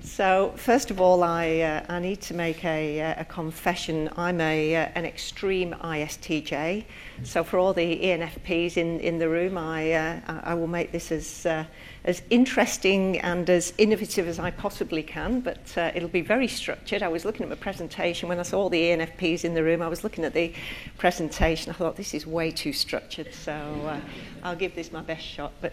So first of all, I need to make a confession. I'm an extreme ISTJ. So for all the ENFPs in the room, I will make this as interesting and as innovative as I possibly can, but it'll be very structured. I was looking at my presentation when I saw all the ENFPs in the room. I was looking at the presentation. I thought this is way too structured, so I'll give this my best shot. But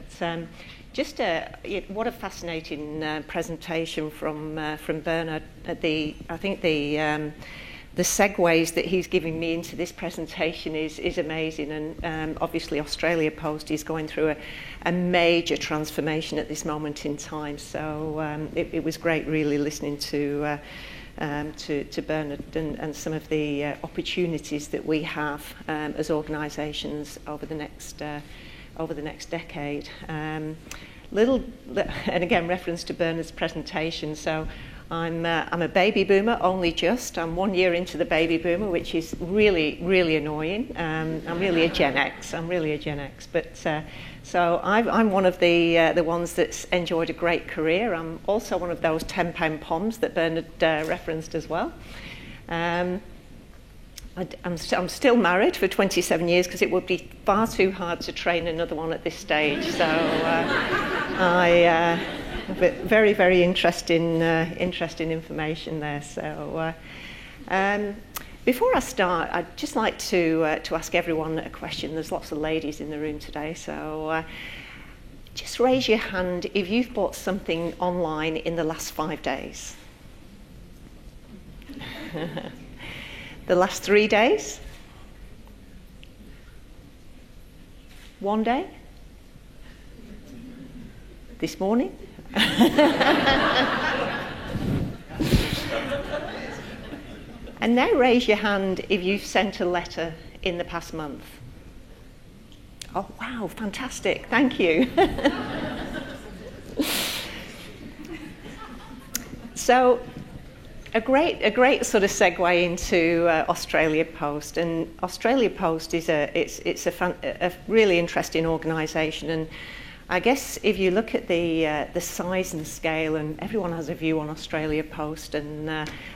what a fascinating presentation from Bernard. I think the segues that he's giving me into this presentation is amazing, and obviously Australia Post is going through a major transformation at this moment in time. So it was great, really, listening to Bernard and some of the opportunities that we have as organisations over the next decade. And again, reference to Bernard's presentation. So I'm a baby boomer, only just. I'm 1 year into the baby boomer, which is really, really annoying. I'm really a Gen X. But so I'm one of the ones that's enjoyed a great career. I'm also one of those 10-pound poms that Bernard referenced as well. I'm still married for 27 years because it would be far too hard to train another one at this stage. So but very, very interesting information there. So before I start, I'd just like to ask everyone a question. There's lots of ladies in the room today, so just raise your hand if you've bought something online in the last 5 days. The last 3 days? 1 day? This morning? And now raise your hand if you've sent a letter in the past month. Oh, wow, fantastic. Thank you. So, a great sort of segue into Australia Post, and Australia Post is a really interesting organisation, and I guess if you look at the size and scale, and everyone has a view on Australia Post, and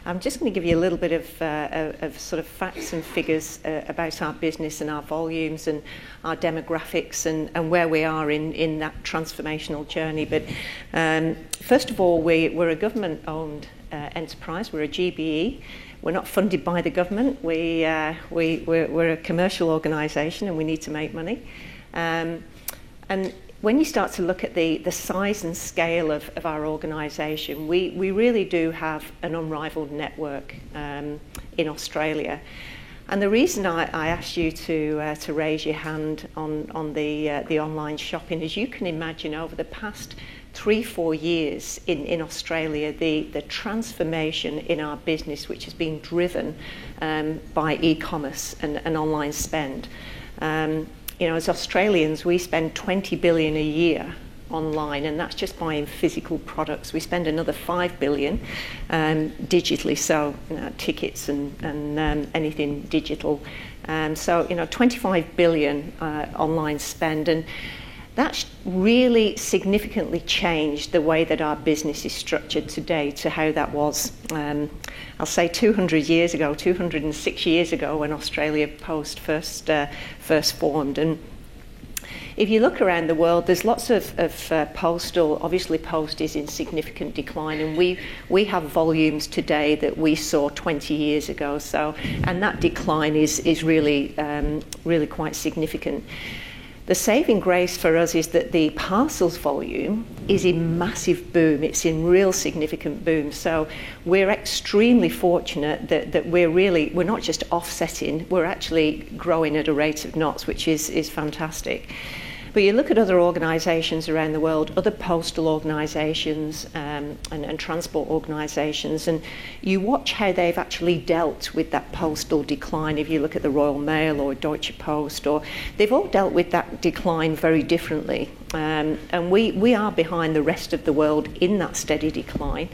I'm just going to give you a little bit of sort of facts and figures about our business and our volumes and our demographics and where we are in that transformational journey. But first of all, we're a government-owned enterprise. We're a GBE. We're not funded by the government. We're a commercial organisation, and we need to make money. And when you start to look at the size and scale of our organisation, we really do have an unrivalled network in Australia. And the reason I asked you to raise your hand on the online shopping is you can imagine over the past 3-4 years in Australia, the transformation in our business, which has been driven by e-commerce and online spend. As Australians, we spend 20 billion a year online, and that's just buying physical products. We spend another 5 billion digitally, so tickets and anything digital. So 25 billion online spend, and that's really significantly changed the way that our business is structured today to how that was, I'll say 206 years ago when Australia Post first formed. And if you look around the world, there's lots of postal, obviously Post is in significant decline, and we have volumes today that we saw 20 years ago. So, and that decline is really quite significant. The saving grace for us is that the parcels volume is in massive boom. It's in real significant boom. So we're extremely fortunate that we're not just offsetting, we're actually growing at a rate of knots, which is fantastic. But you look at other organisations around the world, other postal organisations and transport organisations, and you watch how they've actually dealt with that postal decline. If you look at the Royal Mail or Deutsche Post, they've all dealt with that decline very differently. And we are behind the rest of the world in that steady decline.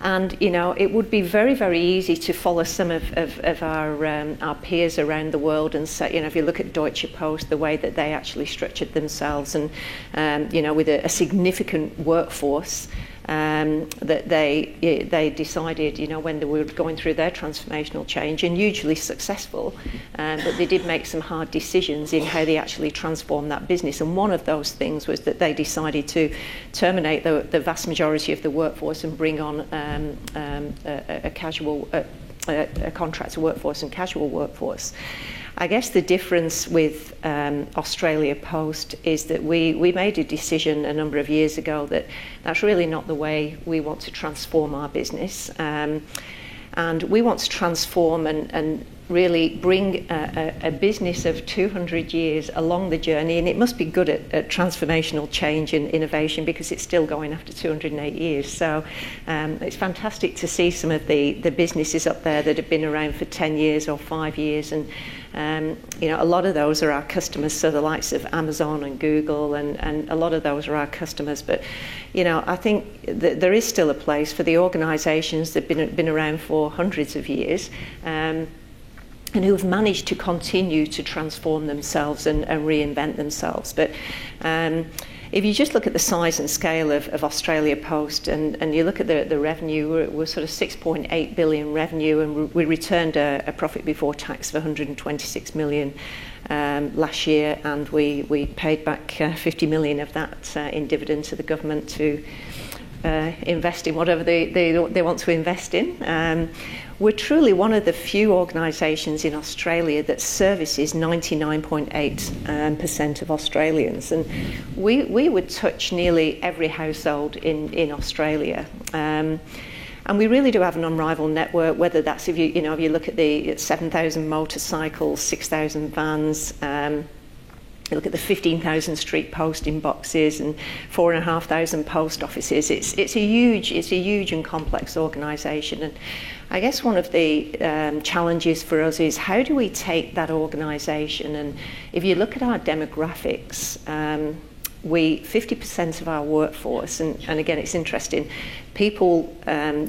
And it would be very, very easy to follow some of our peers around the world and say, if you look at Deutsche Post, the way that they actually structured themselves, and with a significant workforce, that they decided, when they were going through their transformational change, and hugely successful, but they did make some hard decisions in how they actually transformed that business. And one of those things was that they decided to terminate the vast majority of the workforce and bring on a contractor workforce and casual workforce. I guess the difference with Australia Post is that we made a decision a number of years ago that that's really not the way we want to transform our business. And we want to transform and really bring a business of 200 years along the journey, and it must be good at transformational change and innovation because it's still going after 208 years. So it's fantastic to see some of the businesses up there that have been around for 10 years or 5 years, and a lot of those are our customers, so the likes of Amazon and Google, and a lot of those are our customers. But I think that there is still a place for the organisations that have been around for hundreds of years, and who have managed to continue to transform themselves and reinvent themselves. But if you just look at the size and scale of Australia Post, and you look at the revenue, we're sort of 6.8 billion revenue, and we returned a profit before tax of 126 million last year, and we paid back 50 million of that in dividend to the government to invest in whatever they want to invest in. We're truly one of the few organisations in Australia that services 99.8% of Australians, and we would touch nearly every household in Australia. And we really do have an unrivaled network, whether that's if you look at the 7,000 motorcycles, 6,000 vans, you look at the 15,000 street posting boxes and 4,500 post offices. It's a huge and complex organisation, and I guess one of the challenges for us is how do we take that organisation, and if you look at our demographics, 50% of our workforce, and again it's interesting, people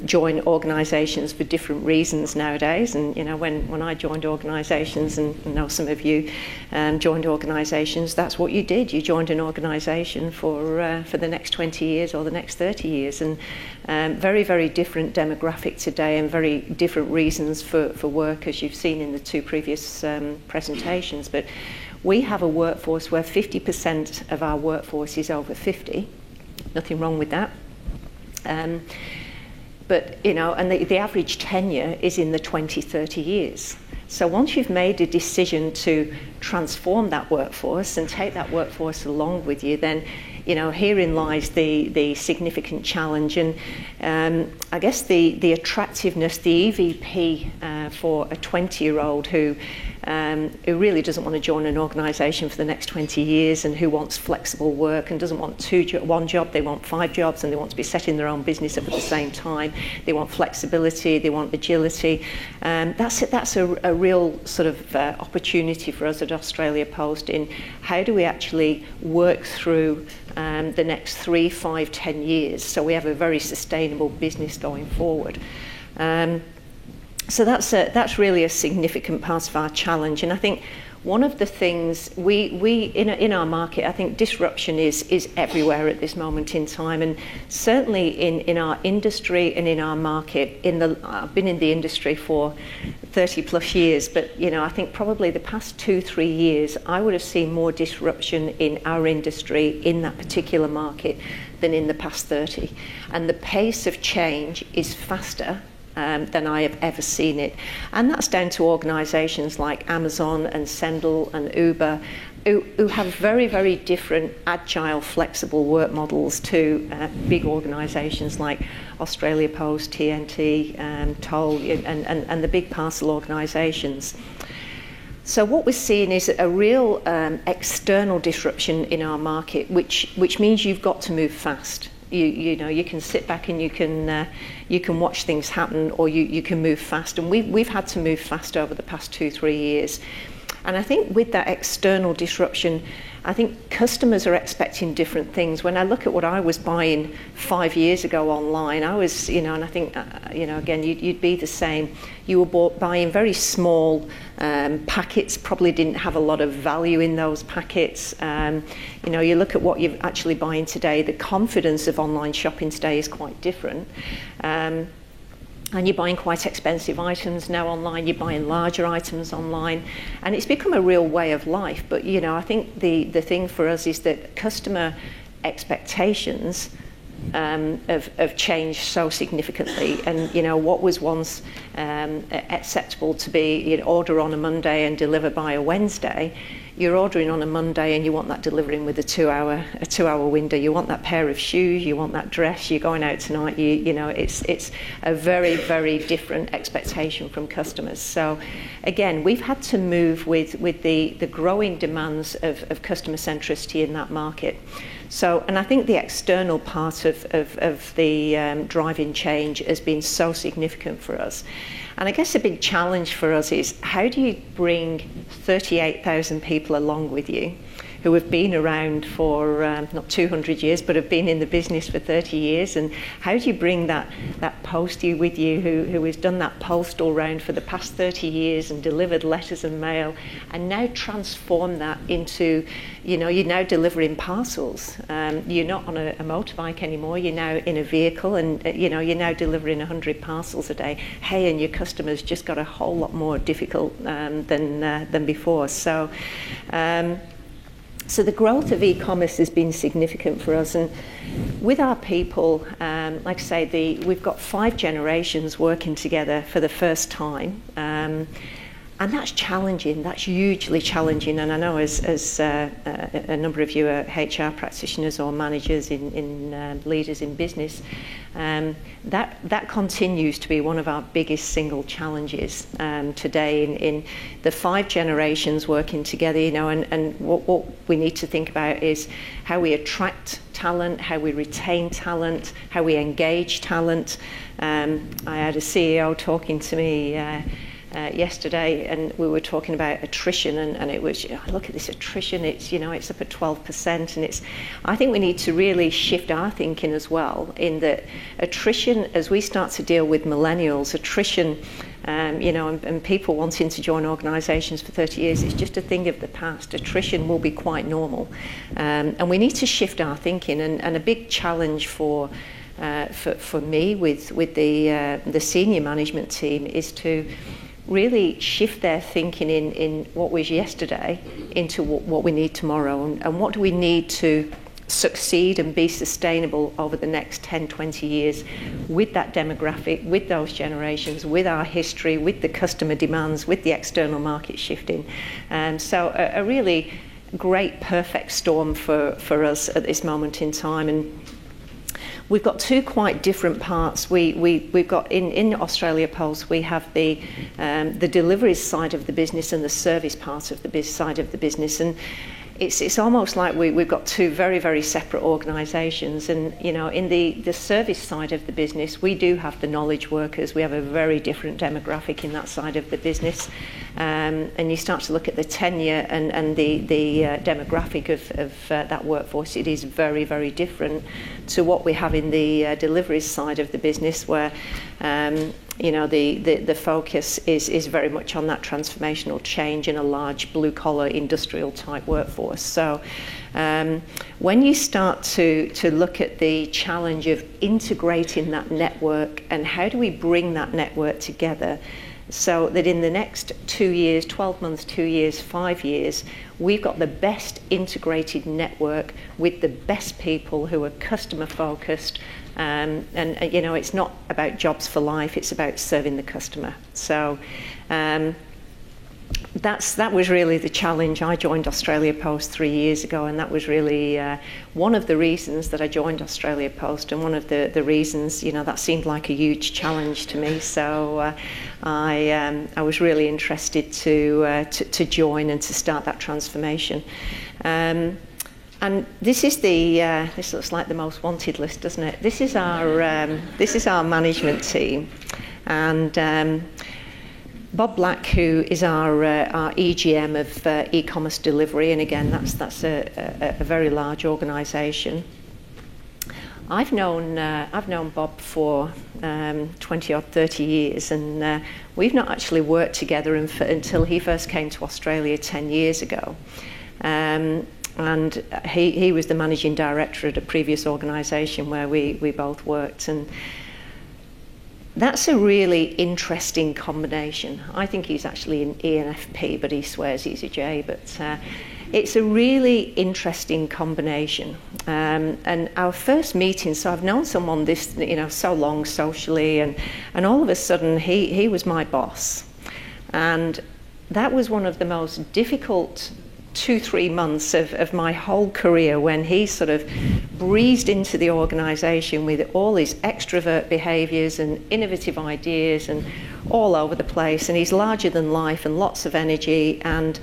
join organisations for different reasons nowadays, and when I joined organisations, and I know some of you joined organisations, that's what you did. You joined an organisation for the next 20 years or the next 30 years, and very, very different demographic today and very different reasons for work, as you've seen in the two previous presentations. But we have a workforce where 50% of our workforce is over 50. Nothing wrong with that. But and the average tenure is in the 20, 30 years. So once you've made a decision to transform that workforce and take that workforce along with you, then herein lies the significant challenge, and I guess the attractiveness, the EVP for a 20-year-old who really doesn't want to join an organisation for the next 20 years, and who wants flexible work and doesn't want one job, they want 5 jobs, and they want to be setting their own business up at the same time. They want flexibility, they want agility. That's a real sort of opportunity for us at Australia Post in how do we actually work through the next 3, 5, 10 years so we have a very sustainable business going forward. So that's really a significant part of our challenge, and I think one of the things we in our market, I think disruption is everywhere at this moment in time, and certainly in our industry and in our market. I've been in the industry for 30 plus years, but I think probably the past 2-3 years I would have seen more disruption in our industry in that particular market than in the past 30, and the pace of change is faster than I have ever seen it. And that's down to organisations like Amazon and Sendle and Uber, who have very, very different agile, flexible work models to big organisations like Australia Post, TNT, Toll, and the big parcel organisations. So what we're seeing is a real external disruption in our market, which means you've got to move fast. You can sit back and you can watch things happen, or you can move fast, and we've had to move fast over the past 2-3 years. And I think with that external disruption, I think customers are expecting different things. When I look at what I was buying 5 years ago online, I was, and I think, again, you'd be the same. You were buying very small Packets probably didn't have a lot of value in those packets. You know, you look at what you're actually buying today, the confidence of online shopping today is quite different. And you're buying quite expensive items now online, you're buying larger items online, and it's become a real way of life. But, you know, I think the thing for us is that customer expectations have changed so significantly. And, you know, what was once acceptable to be, you'd order on a Monday and deliver by a Wednesday, you're ordering on a Monday and you want that delivering with a two-hour window. You want that pair of shoes, you want that dress, you're going out tonight. You know, it's a very, very different expectation from customers. So, again, we've had to move with the growing demands of customer centricity in that market. So, and I think the external part of the driving change has been so significant for us. And I guess a big challenge for us is, how do you bring 38,000 people along with you who have been around for not 200 years, but have been in the business for 30 years, and how do you bring that postie with you who has done that postal round for the past 30 years and delivered letters and mail, and now transform that into, you know, you're now delivering parcels. You're not on a motorbike anymore, you're now in a vehicle, and you know, you're now delivering 100 parcels a day. Hey, and your customers just got a whole lot more difficult than before. So the growth of e-commerce has been significant for us, and with our people, like I say, we've got 5 generations working together for the first time, and that's challenging. That's hugely challenging. And I know as a number of you are HR practitioners or managers in leaders in business, that continues to be one of our biggest single challenges today in the 5 generations working together. You know, and what we need to think about is how we attract talent, how we retain talent, how we engage talent. I had a CEO talking to me yesterday, and we were talking about attrition, and it was, look at this attrition, it's, you know, it's up at 12%, and I think we need to really shift our thinking as well, in that attrition, as we start to deal with millennials, attrition, you know, and people wanting to join organisations for 30 years, it's just a thing of the past. Attrition will be quite normal, and we need to shift our thinking, and a big challenge for me with the senior management team is to really shift their thinking in what was yesterday into what we need tomorrow, and what do we need to succeed and be sustainable over the next 10, 20 years with that demographic, with those generations, with our history, with the customer demands, with the external market shifting. So a really great perfect storm for us at this moment in time. And we've got 2 quite different parts. We've got in Australia Post, we have the deliveries side of the business and the service part of the side of the business, and it's almost like we've got 2 very, very separate organisations. And, you know, in the service side of the business, we do have the knowledge workers. We have a very different demographic in that side of the business, and you start to look at the tenure and the demographic of that workforce. It is very, very different to what we have in the deliveries side of the business, where you know, the focus is very much on that transformational change in a large blue-collar industrial type workforce. So when you start to look at the challenge of integrating that network, and how do we bring that network together so that in the next 2 years, 12 months, 2 years, 5 years, we've got the best integrated network with the best people who are customer focused. And you know, it's not about jobs for life, it's about serving the customer. So that was really the challenge. I joined Australia Post 3 years ago, and that was really one of the reasons that I joined Australia Post, and one of the reasons, you know, that seemed like a huge challenge to me. So I was really interested to join and to start that transformation. And this is this looks like the most wanted list, doesn't it? This is our management team, and Bob Black, who is our EGM of e-commerce delivery, and again, that's a very large organisation. I've known Bob for 20 or 30 years, and we've not actually worked together until he first came to Australia 10 years ago. And he was the managing director at a previous organisation where we both worked, and that's a really interesting combination. I think he's actually an ENFP, but he swears he's a J, but it's a really interesting combination. And our first meeting, so I've known someone this, so long socially, and all of a sudden he was my boss. And that was one of the most difficult 2-3 months of my whole career, when he sort of breezed into the organisation with all his extrovert behaviours and innovative ideas and all over the place, and he's larger than life and lots of energy. And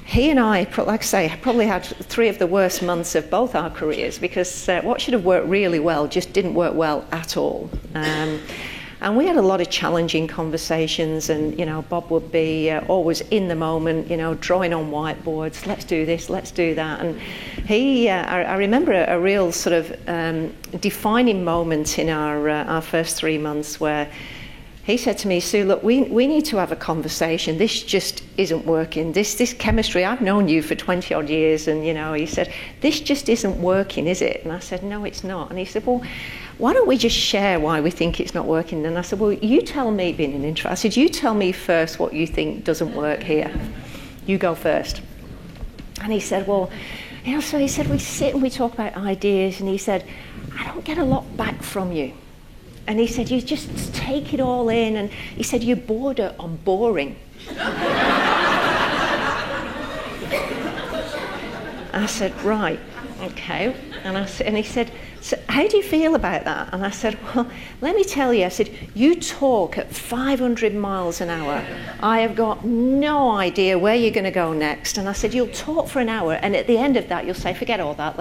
he and I, like I say, probably had 3 of the worst months of both our careers, because what should have worked really well just didn't work well at all. And we had a lot of challenging conversations, and Bob would be always in the moment, drawing on whiteboards, let's do this, let's do that. And I remember a real sort of defining moment in our first 3 months, where he said to me, Sue, look, we need to have a conversation. This just isn't working. This chemistry, I've known you for 20 odd years, and he said, this just isn't working, is it? And I said, no, it's not. And he said, well, why don't we just share why we think it's not working? And I said, well, you tell me, being an intro, I said, you tell me first what you think doesn't work here. You go first. And he said, well, so he said, we sit and we talk about ideas, and he said, I don't get a lot back from you. And he said, you just take it all in, and he said, you border on boring. I said, right, okay. And he said, so how do you feel about that? And I said, well, let me tell you. I said, you talk at 500 miles an hour. I have got no idea where you're going to go next. And I said, you'll talk for an hour, and at the end of that, you'll say, forget all that.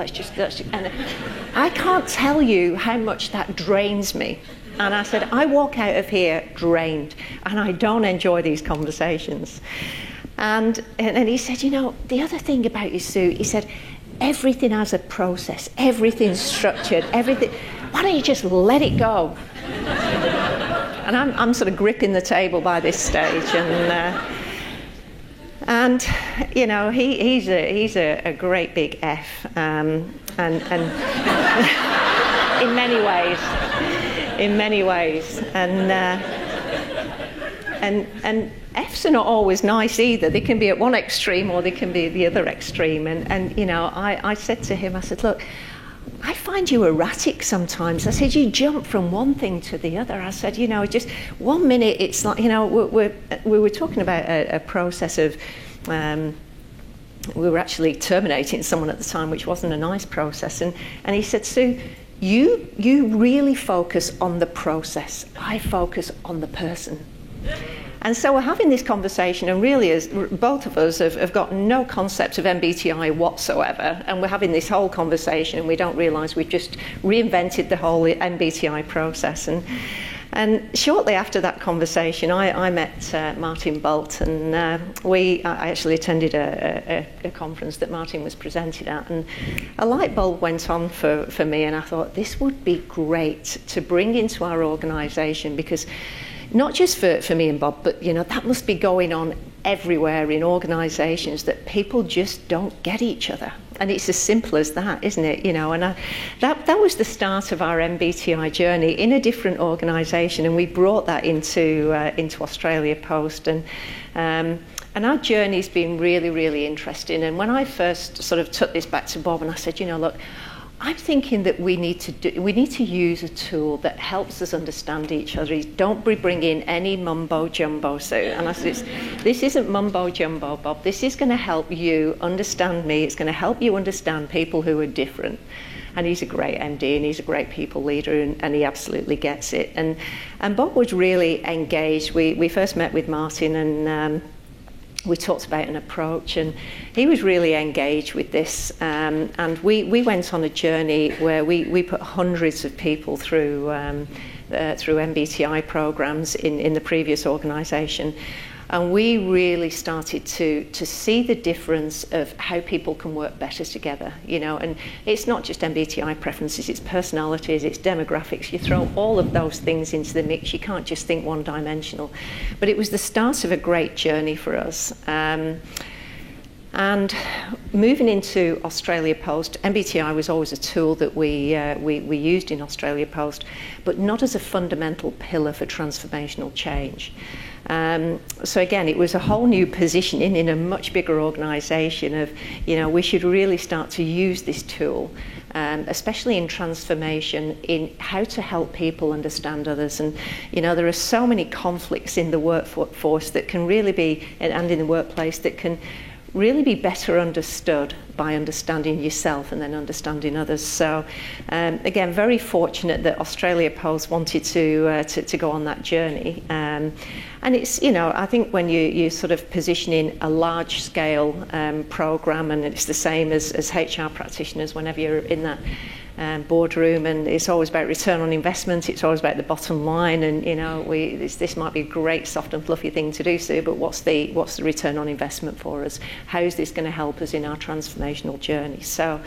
And I can't tell you how much that drains me. And I said, I walk out of here drained, and I don't enjoy these conversations. And he said, the other thing about you, Sue, he said, everything has a process, everything's structured, everything. Why don't you just let it go? And I'm sort of gripping the table by this stage, and he's a great big F, and in many ways, and Fs are not always nice either. They can be at one extreme, or they can be at the other extreme. And I said to him, I said, look, I find you erratic sometimes. I said, you jump from one thing to the other. I said, just 1 minute it's like, we were talking about a process of, we were actually terminating someone at the time, which wasn't a nice process. And he said, Sue, you really focus on the process. I focus on the person. And so we're having this conversation, and really, as both of us have got no concept of MBTI whatsoever, and we're having this whole conversation, and we don't realise we've just reinvented the whole MBTI process. And shortly after that conversation, I met Martin Bolt, and I actually attended a conference that Martin was presented at, and a light bulb went on for me, and I thought this would be great to bring into our organisation, because not just for me and Bob, but that must be going on everywhere in organisations, that people just don't get each other. And it's as simple as that, isn't it? And that was the start of our MBTI journey in a different organisation, and we brought that into Australia Post, and our journey's been really, really interesting. And when I first sort of took this back to Bob, and I said, look, I'm thinking that we need to use a tool that helps us understand each other. Don't bring in any mumbo jumbo, Sue. And I said, this isn't mumbo jumbo, Bob. This is going to help you understand me. It's going to help you understand people who are different. And he's a great MD, and he's a great people leader, and he absolutely gets it. And Bob was really engaged. We first met with Martin, and we talked about an approach, and he was really engaged with this, and we went on a journey where we put hundreds of people through MBTI programs in the previous organisation. And we really started to see the difference of how people can work better together, you know, and it's not just MBTI preferences, it's personalities, it's demographics. You throw all of those things into the mix, you can't just think one-dimensional. But it was the start of a great journey for us. And moving into Australia Post, MBTI was always a tool that we used in Australia Post, but not as a fundamental pillar for transformational change. So again, it was a whole new positioning in a much bigger organisation of, you know, we should really start to use this tool, especially in transformation, in how to help people understand others. And, you know, there are so many conflicts in the workforce that can really be, and in the workplace, that can really be better understood by understanding yourself and then understanding others. So again, very fortunate that Australia Post wanted to go on that journey. And it's, you know, I think when you're sort of positioning a large scale program, and it's the same as HR practitioners whenever you're in that boardroom, and it's always about return on investment, it's always about the bottom line, and, you know, this might be a great soft and fluffy thing to do, Sue, but what's the return on investment for us? How is this going to help us in our transformational journey? So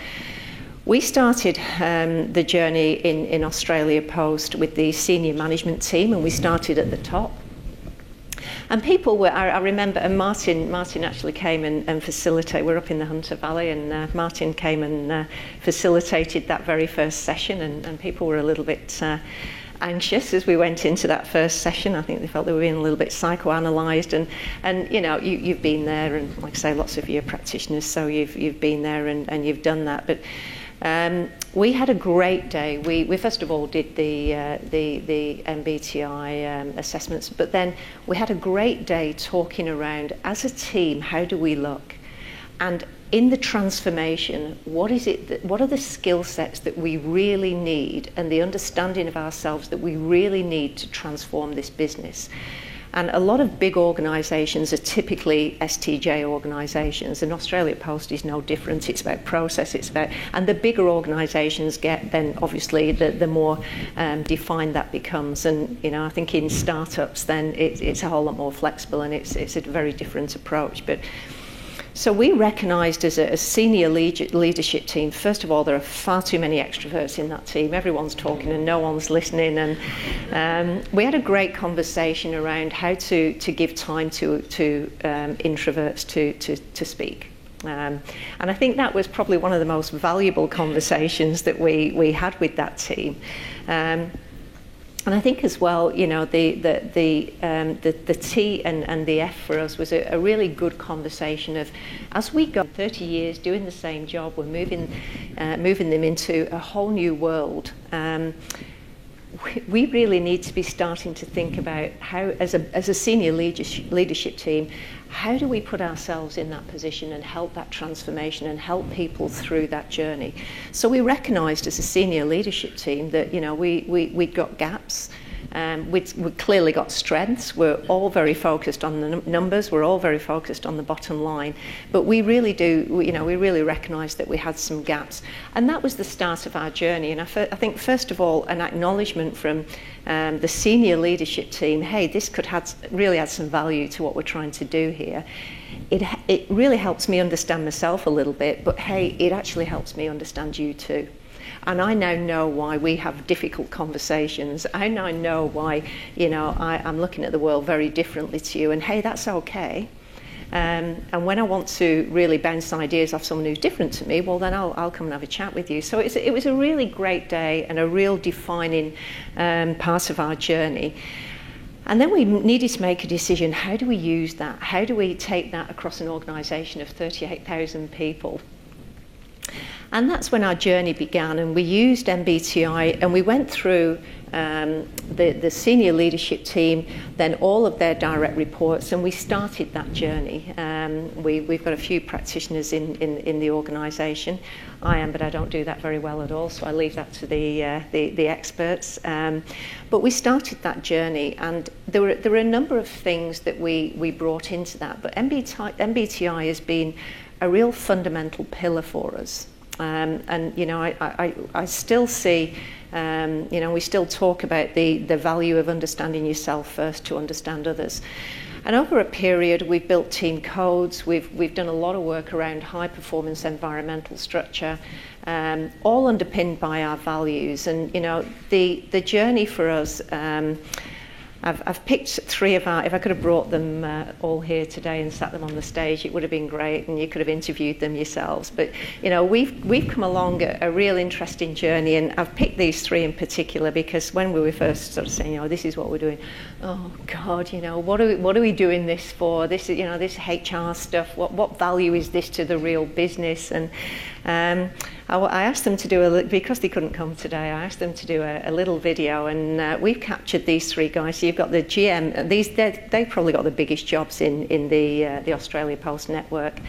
we started the journey in Australia Post with the senior management team, and we started at the top. And people were, I remember, and Martin actually came and facilitated. We're up in the Hunter Valley, and Martin came and facilitated that very first session, and people were a little bit anxious as we went into that first session. I think they felt they were being a little bit psychoanalysed, and you know, you've been there, and like I say, lots of you are practitioners, so you've been there and you've done that. But we had a great day. We first of all did the MBTI assessments, but then we had a great day talking around, as a team, how do we look? And in the transformation, what are the skill sets that we really need, and the understanding of ourselves that we really need to transform this business? And a lot of big organisations are typically STJ organisations, and Australia Post is no different. It's about process, and the bigger organisations get, then obviously the more defined that becomes. And, you know, I think in startups then it's a whole lot more flexible, and it's a very different approach. But so we recognised as a senior leadership team, first of all, there are far too many extroverts in that team. Everyone's talking and no one's listening. And we had a great conversation around how to give time to introverts to speak. And I think that was probably one of the most valuable conversations that we had with that team. And I think as well, you know, the T and the F for us was a really good conversation of, as we go 30 years doing the same job, we're moving them into a whole new world. We really need to be starting to think about how, as a senior leadership team, how do we put ourselves in that position and help that transformation and help people through that journey? So we recognised as a senior leadership team that, you know, we'd got gaps. We've clearly got strengths. We're all very focused on the numbers. We're all very focused on the bottom line. But we really really recognised that we had some gaps. And that was the start of our journey. And I think, first of all, an acknowledgement from the senior leadership team, hey, this could really add some value to what we're trying to do here. It really helps me understand myself a little bit, but hey, it actually helps me understand you too. And I now know why we have difficult conversations. I now know why, you know, I'm looking at the world very differently to you. And hey, that's okay. And when I want to really bounce ideas off someone who's different to me, well, then I'll come and have a chat with you. So it was a really great day and a real defining part of our journey. And then we needed to make a decision. How do we use that? How do we take that across an organisation of 38,000 people? And that's when our journey began, and we used MBTI, and we went through the senior leadership team, then all of their direct reports, and we started that journey. We've got a few practitioners in the organisation. I am, but I don't do that very well at all, so I leave that to the experts. But we started that journey, and there were a number of things that we brought into that. But MBTI has been a real fundamental pillar for us. And, you know, I still see, you know, we still talk about the value of understanding yourself first to understand others. And over a period, we've built team codes. We've done a lot of work around high-performance environmental structure, all underpinned by our values. And the journey for us. I've picked three of our. If I could have brought them all here today and sat them on the stage, it would have been great, and you could have interviewed them yourselves. But we've come along a real interesting journey, and I've picked these three in particular because when we were first sort of saying, this is what we're doing. Oh God, what are we doing this for? This is this HR stuff. What value is this to the real business? And I asked them to do because they couldn't come today. I asked them to do a little video, and we've captured these three guys. So you've got the GM. They've probably got the biggest jobs in the Australia Post network,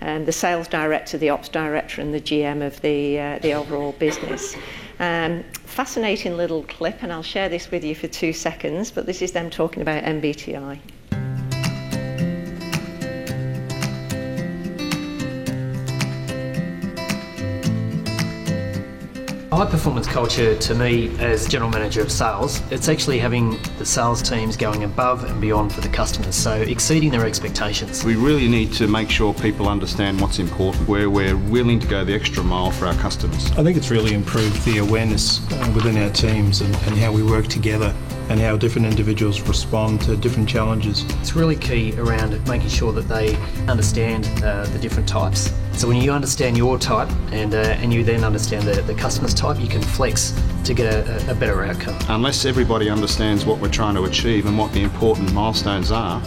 the sales director, the ops director, and the GM of the overall business. Fascinating little clip, and I'll share this with you for 2 seconds. But this is them talking about MBTI. High performance culture to me as General Manager of Sales, it's actually having the sales teams going above and beyond for the customers, so exceeding their expectations. We really need to make sure people understand what's important, where we're willing to go the extra mile for our customers. I think it's really improved the awareness within our teams and how we work together and how different individuals respond to different challenges. It's really key around making sure that they understand the different types. So when you understand your type and you then understand the customer's type, you can flex to get a better outcome. Unless everybody understands what we're trying to achieve and what the important milestones are,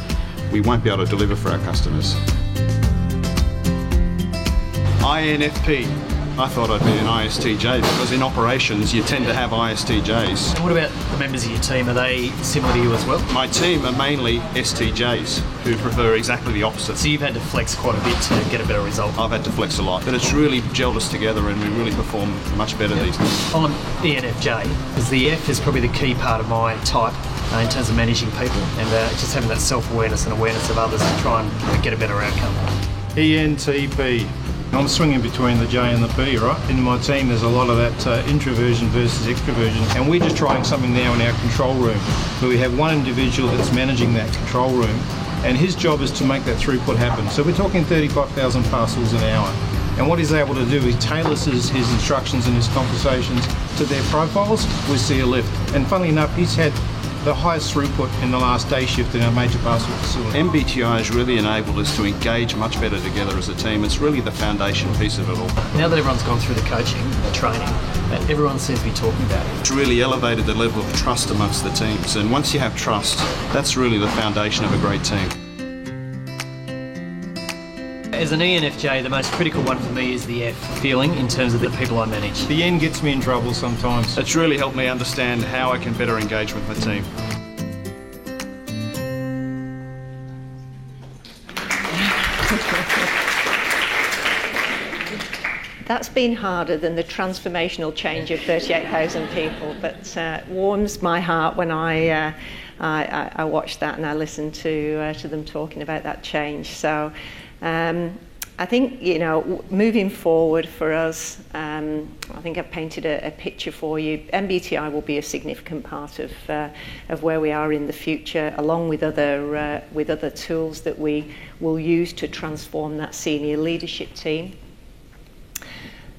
we won't be able to deliver for our customers. INFP. I thought I'd be an ISTJ because in operations you tend to have ISTJs. And what about the members of your team? Are they similar to you as well? My team are mainly STJs who prefer exactly the opposite. So you've had to flex quite a bit to get a better result? I've had to flex a lot, but it's really gelled us together and we really perform much better these days. I'm ENFJ because the F is probably the key part of my type in terms of managing people and just having that self-awareness and awareness of others to try and get a better outcome. ENTP. I'm swinging between the J and the P, right? In my team there's a lot of that introversion versus extroversion, and we're just trying something now in our control room where we have one individual that's managing that control room, and his job is to make that throughput happen. So we're talking 35,000 parcels an hour, and what he's able to do, he tailors his instructions and his conversations to their profiles. We see a lift, and funnily enough he's had the highest throughput in the last day shift in our major parcel facility. MBTI has really enabled us to engage much better together as a team. It's really the foundation piece of it all. Now that everyone's gone through the coaching, the training, everyone seems to be talking about it. It's really elevated the level of trust amongst the teams, and once you have trust, that's really the foundation of a great team. As an ENFJ, the most critical one for me is the F, feeling in terms of the people I manage. The N gets me in trouble sometimes. It's really helped me understand how I can better engage with my team. That's been harder than the transformational change of 38,000 people, but warms my heart when I watched that and I listened to them talking about that change. So I think, moving forward for us, I think I've painted a picture for you. MBTI will be a significant part of where we are in the future, along with other tools that we will use to transform that senior leadership team.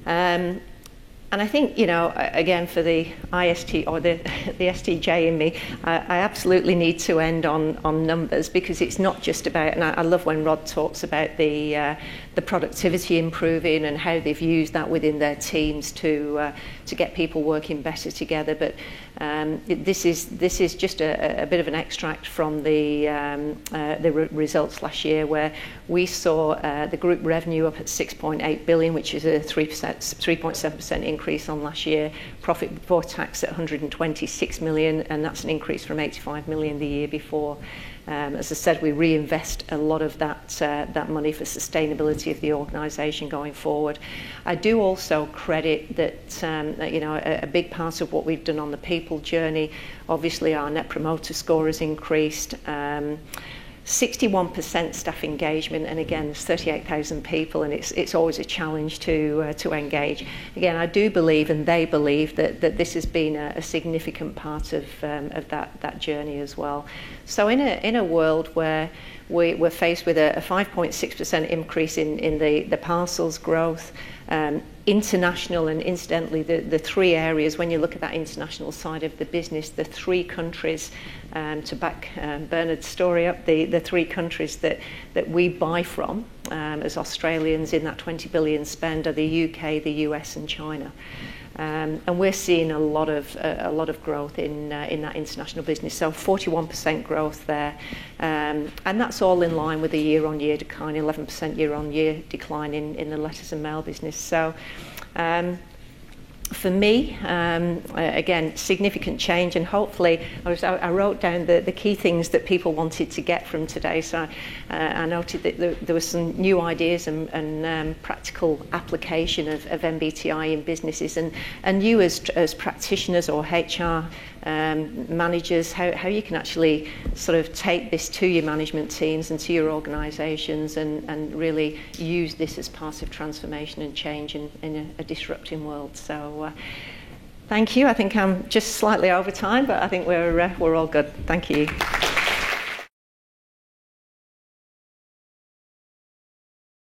And I think, again, for the IST or the STJ in me, I absolutely need to end on numbers, because it's not just about, and I love when Rod talks about the productivity improving and how they've used that within their teams to get people working better together. But this is just a bit of an extract from the results last year, where we saw the group revenue up at 6.8 billion, which is a 3.7% increase on last year. Profit before tax at 126 million, and that's an increase from 85 million the year before. As I said, we reinvest a lot of that money for sustainability of the organisation going forward. I do also credit that a big part of what we've done on the people journey, obviously our Net Promoter Score has increased. 61% staff engagement, and again, there's 38,000 people, and it's always a challenge to engage. Again, I do believe, and they believe, that this has been a significant part of that journey as well. So in a world where we're faced with a 5.6% increase in the parcels growth, international, and incidentally the three areas, when you look at that international side of the business, the three countries, to back Bernard's story up, the three countries that we buy from as Australians in that 20 billion spend are the UK, the US and China. And we're seeing a lot of growth in that international business. So 41% growth there, and that's all in line with the year-on-year decline, 11% year-on-year decline in the letters and mail business. So for me, again, significant change, and hopefully I wrote down the key things that people wanted to get from today. So I noted that there were some new ideas and practical application of MBTI in businesses, and you as practitioners or HR managers, how you can actually sort of take this to your management teams and to your organisations and really use this as part of transformation and change in a disrupting world. So thank you. I think I'm just slightly over time, but I think we're all good. Thank you.